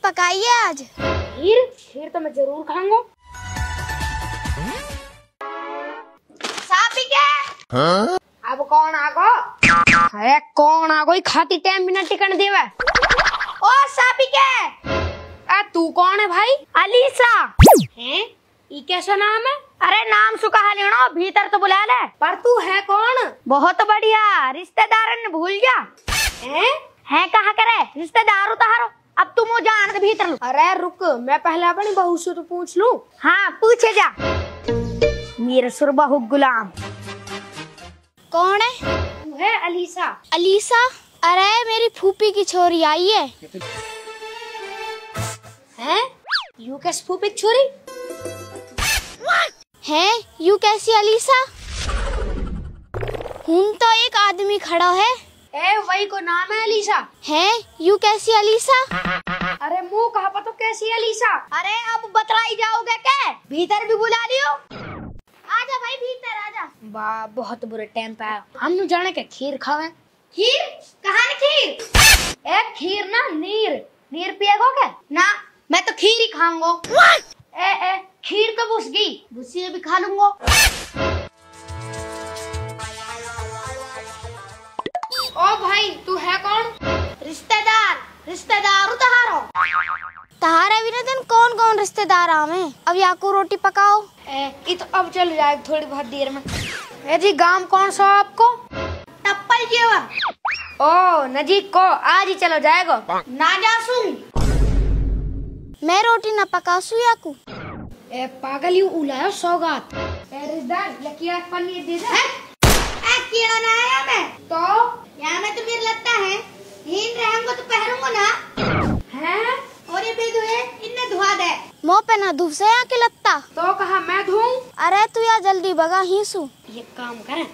पकाई है आज। खीर? खीर तो मैं जरूर खाऊंगा। सापी के? हाँ? अब कौन आगो? अरे कौन आगो? खाती टाइम बिना टिकन देवे। ओ सापी के? तू कौन है भाई? अलीसा। हैं? ई कैसा नाम है? अरे नाम सुखा लेना, भीतर तो बुला ले। पर तू है कौन? बहुत बढ़िया, रिश्तेदार ने भूल जा। है कहा करे रिश्तेदार उतारो। अब तुम वो जान दे भीतर। अरे रुक, मैं पहले अपनी बहू से तो पूछ लूं। हाँ पूछे जा। मेरे सुरबहू गुलाम। कौन है? तू है अलीसा? अलीसा? अरे मेरी फूफी की छोरी आई है। हैं? यू कैसे फूफी की छोरी? हैं? यू कैसी अलीसा? हूं तो एक आदमी खड़ा है। वही को नाम है अलीसा। हैं? यू कैसी अलीसा? अरे मुंह कहा पतो कैसी अलीसा? अरे अब बतलाई जाओगे क्या? भीतर भी बुला लियो। आजा भाई भीतर आजा। वाह बहुत बुरे टाइम पे आया। हम न जाने के खीर खावे। खीर? कहाँ है खीर? एक खीर ना, नीर। नीर पिएगो क्या? ना मैं तो खीर ही खाऊंगा। ए खीर तो घुस गई। भूसी भी खा लूंगा। ओ भाई तू है कौन? रिश्तेदार। रिश्तेदार तहारो। तहारे भी दिन कौन कौन रिश्तेदार आवे। अब याकू रोटी पकाओ। ये तो अब चल जाएगा थोड़ी बहुत देर में। जी गांव कौन सा आपको? टप्पल जेवर। ओ नजीक को आज ही चलो जाएगा। ना जासू मैं रोटी न पकासू याकू। पागल यू उलायो सौगात। रिश्तेदार लकिया पनीर दे दे। कीड़ा ना आया मैं तो यहाँ में तो मेरे लगता है हीन रहेंगे तो पहनूंगा ना। हैं? और ये भी धोए इन्हें धुआ दे। मुँह पे ना धूप से यहाँ के लगता। तो कहा मैं धोऊं? अरे तू यार जल्दी भगा ही सू। ये काम करें,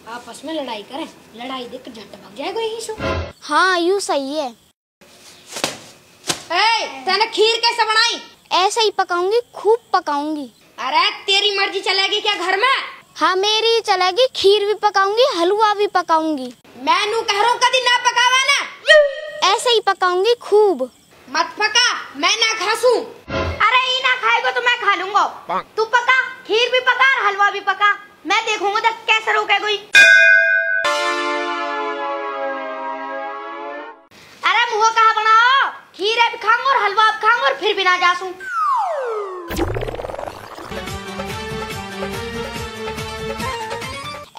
आपस में लड़ाई करें। लड़ाई देख झट भाग जाएगा यही सू। हाँ यू सही है। तैने खीर कैसे बनाई? ऐसे ही पकाऊंगी, खूब पकाऊंगी। अरे तेरी मर्जी चलेगी क्या घर में? हाँ मेरी ही चलेगी। खीर भी पकाऊंगी, हलवा भी पकाऊंगी। मैं नू कह रहा हूँ कभी ना पकावा ना। ऐसे ही पकाऊंगी खूब। मत पका, मैं ना खासू। अरे ये ना खाएगा तो मैं खा लूंगा। तू पका, खीर भी पका और हलवा भी पका। मैं देखूंगा तो कैसे रोके कोई। अरे मुँह कहाँ बनाओ। खीर भी खाऊंगा और हलवा भी खाऊंगा और फिर भी ना जासूं।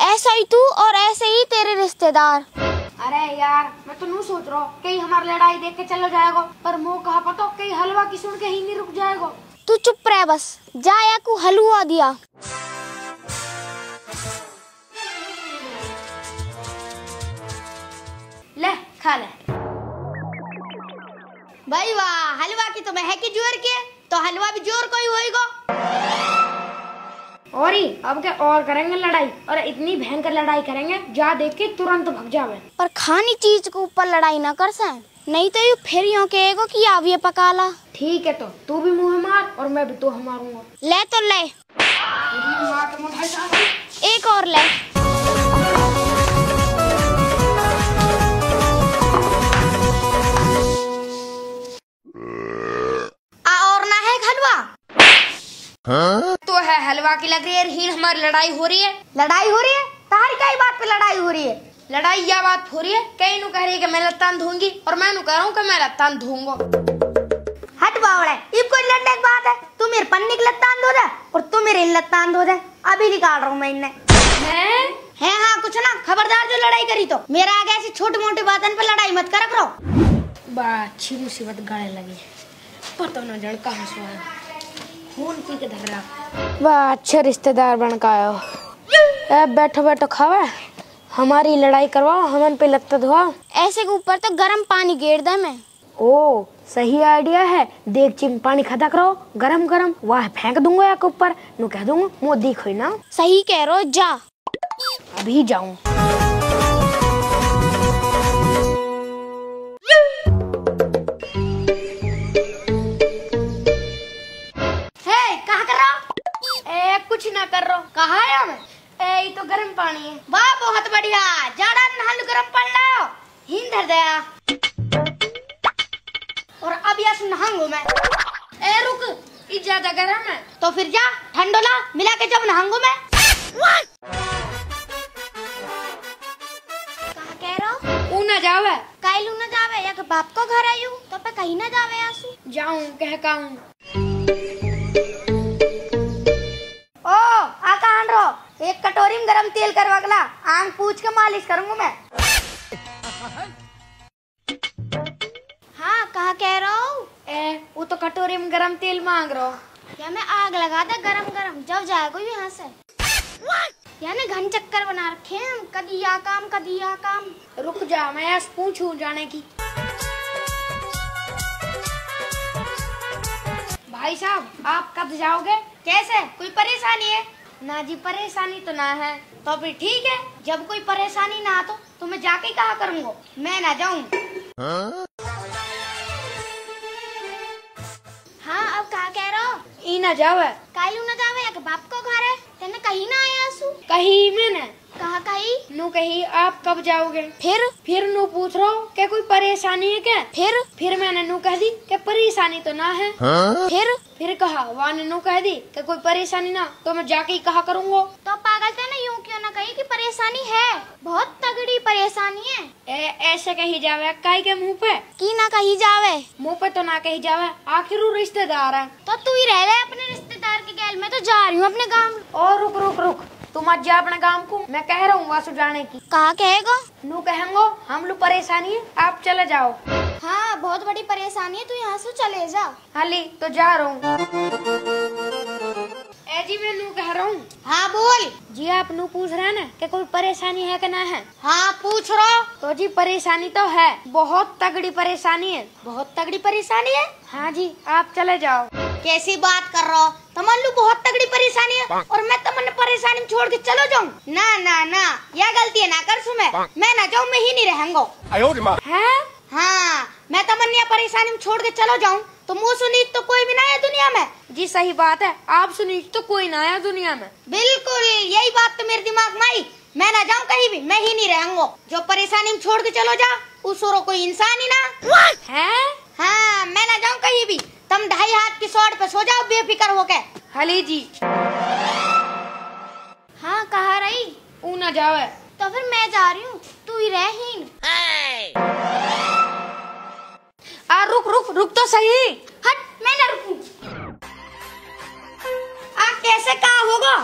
ऐसा ही तू और ऐसे ही तेरे रिश्तेदार। अरे यार मैं तो नू सोच रहा हूँ कहीं हमारी लड़ाई देख के चला जाएगा। पर मुँह कहा पता कहीं हलवा की सुन के ही नहीं रुक जाएगा। तू चुप रह बस। जा याकू हलवा दिया। ले खा ले। भाई वाह, हलवा की तो महक ही जोर की है, तो हलवा भी जोर कोई होएगा। और ही अब क्या और करेंगे लड़ाई। और इतनी भयंकर लड़ाई करेंगे जा देख के तुरंत भाग जावे। पर खानी चीज के ऊपर लड़ाई ना कर सा, नहीं तो यू फिर यूं कहेगा कि आप ये पका ला। ठीक है तो तू भी मुँह मार और मैं भी तो मारूंगा। ले तो ले। एक और ले। और ना है हलवा? हाँ? तो है हलवा की लग रही है। हीन हमारी लड़ाई हो रही है। लड़ाई हो रही है? तारी कई बात पे लड़ाई हो रही है? लड़ाई या बात हो रही है। कहीं नु कह रही है कि मैं लत्तान धोऊंगी और मैं नु कह रहा हूँ कि मैं लत्तान धोऊंगा। हट बावड़े, ये कोई लड़ने की बात है? तू मेरे पन्नी की लत्तान धो दे और तू मेरे लत्तान धो दे। अभी निकाल रहा हूँ मैं इन्हें। है हाँ कुछ ना, खबरदार जो लड़ाई करी तो मेरा आगे ऐसी छोटी मोटी बातन पे लड़ाई मत कर करो। बड़ा अच्छी मुसीबत गले लगी। पता न जड़ कहाँ से आया। खून पी के धर रहा। वाह अच्छे रिश्तेदार बन का आयो। बैठो बैठो खावा, हमारी लड़ाई करवाओ, हमन पे लगता धोआ। ऐसे के ऊपर तो गर्म पानी गेर दे मैं। ओ सही आइडिया है। देगची में पानी खदा करो गरम गरम, वह फेंक दूंगा या के ऊपर। नु कह दूंगा मोदी खोई ना। सही कह रहे हो, जा अभी जाऊं। कहाँ कर रहा हो? कुछ ना कर रहा हूँ। कहाँ आया मैं? ये तो गर्म पानी है। वाह बहुत बढ़िया। जाड़ा नहालू गर्म पानी लाओ। हिंद धर दया। और अब यह बस नहाऊंगा मैं। ए रुक, ये ज्यादा गर्म है। तो फिर जा ठंडोला मिला के जब नहाऊंगा मैं। कहाँ कह रहा हो? ऊ न जावे। काइलू न जावे या के बाप को घर आयु तो पे कहीं न जावे आसू। जाऊं कह काऊं। ओ आ कहाँ रहो? एक कटोरी में गरम तेल करवा गला, आंग पूछ के मालिश करूंगा मैं। हाँ कहाँ कह रहा हूँ? वो तो कटोरी में गरम तेल मांग रहा। या मैं आग लगा दे गरम गरम जब जाएगा यहाँ से। यानी घन चक्कर बना रखे हैं हम, कदी या काम कदी या काम। रुक जा, मैं ऐसे पूछूं जाने की। भाई साहब आप कब जाओगे? कैसे कोई परेशानी है? ना जी परेशानी तो ना है। तो फिर ठीक है, जब कोई परेशानी ना हो तो मैं जाके कहा करूँगा, मैं ना जाऊँ। हाँ अब कहा कह रहा हो? ई न जावे। कालू न जावे या के बाप को घर है, तेने कहीं ना आया सु। कहीं मैंने कहा कहीं नु कहीं आप कब जाओगे? फिर नु पूछ रहा हूँ क्या कोई परेशानी है क्या? फिर मैंने नु कह दी कि परेशानी तो ना है। फिर कहा वाने नु कह दी कि कोई परेशानी ना, तो मैं जाके ही कहा करूँगा। तो पागल थे ना, यूँ क्यों ना कही कि परेशानी है, बहुत तगड़ी परेशानी है। ऐसे कही जावे काई के मुँह पे? की ना कही जावे? मुँह पे तो ना कही जावे, आखिर वो रिश्तेदार है। तो तू ही रह ले अपने रिश्तेदार के गैल, मैं तो जा रही हूँ अपने गाँव। और रुक रुक रुक, तुम आज जा अपने गाँव को, मैं कह रहा हूँ वासु जाने की। कहा कहेगा? नू कहेंगो हम लोग परेशानी है, आप चले जाओ। हाँ बहुत बड़ी परेशानी है, तू यहाँ से चले जा। हाली तो जा रहा हूँ। जी मैं नू कह रहा हूँ। हाँ बोल। जी आप नू पूछ रहे हैं ना कि कोई परेशानी है कि ना है? हाँ पूछ रहा। तो जी परेशानी तो है, बहुत तगड़ी परेशानी है। बहुत तगड़ी परेशानी है? हाँ जी आप चले जाओ। कैसी बात कर रहा हो? तमन्नू बहुत तगड़ी परेशानी है और मैं तमन्नू परेशानी में छोड़ के चलो जाऊँ? ना ना ना, यह गलती है ना कर सु मैं ना जाऊँ, मैं ही नहीं रहूंगा। है? हाँ मैं तमन्ना परेशानी में छोड़ के चलो जाऊँ तो मुँह सुनी तो कोई भी ना है दुनिया में। जी सही बात है, आप सुनी तो कोई ना है दुनिया में। बिल्कुल यही बात तो मेरे दिमाग में आई, मैं ना जाऊँ कहीं भी, मैं ही नहीं रहूंगा। जो परेशानी में छोड़ के चलो जा उस और कोई इंसान ही ना है। हाँ मैं ना जाऊँ कहीं भी, तुम 2.5 हाथ की शॉट पे सो जाओ बेफिक्र होके। हली जी। हाँ कहा रही? ऊ न जावे। तो फिर मैं जा रही हूँ, तू ही रह। रुक रुक रुक तो सही। हट, मैं ना रुकूं। कैसे कहा होगा?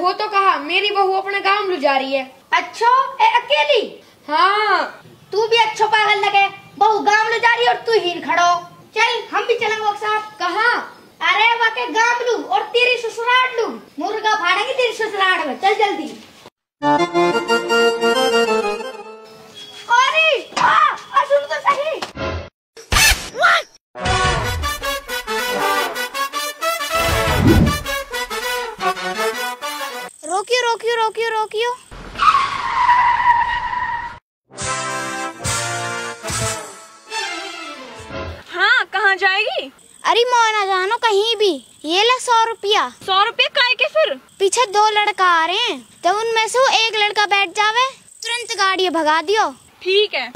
हो तो कहा, मेरी बहू अपने गाँव ले जा रही है। अच्छा अकेली? हाँ। तू भी अच्छो पागल लगे, बहू गाँव ले जा रही और तू ही खड़ो। चल हम भी चलेंगे एक साथ। कहाँ? अरे वाके गाँव लू और तेरी ससुराल लू, मुर्गा फाड़ेंगे तेरी ससुराल में, चल जल्दी। अरे सुन तो सही। रोकियो रोकियो रोकियो रोकियो। हाँ कहाँ जाएगी? अरे मोना जानो कहीं भी, ये ले 100 रुपया। 100 रुपये काय के? फिर पीछे 2 लड़का आ रहे हैं, तो उनमें से एक लड़का बैठ जावे, तुरंत गाड़ी भगा दियो। ठीक है।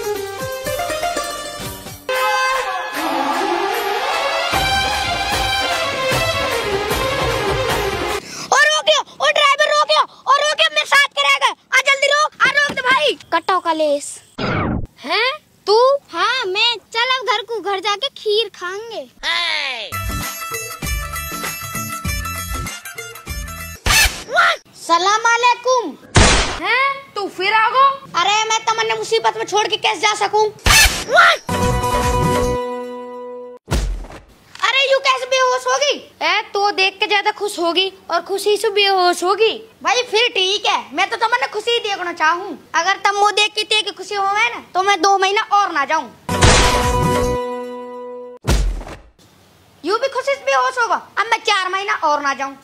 और ड्राइवर रोकियो और रोकियो, मेरे साथ करेगा। आ जल्दी रोक, आ रोक दे भाई। कटो कलेस। हैं तू? हाँ मैं। चल अब घर को, घर जाके खीर खाएंगे। सलाम अलैकुम। हैं तू फिर आ गो? अरे मैं तमन्ना मुसीबत में छोड़ के कैसे जा सकूं? अरे यू कैसे बेहोश होगी? तो देख के ज्यादा खुश होगी और खुशी से बेहोश होगी। भाई फिर ठीक है, मैं तो तमन्ना खुशी देखना चाहूँ। अगर तुम मुँह देख के ते की खुशी होवे ना तो मैं 2 महीना और ना जाऊँ। यू भी खुशी से बेहोश होगा, अब मैं 4 महीना और ना जाऊँ।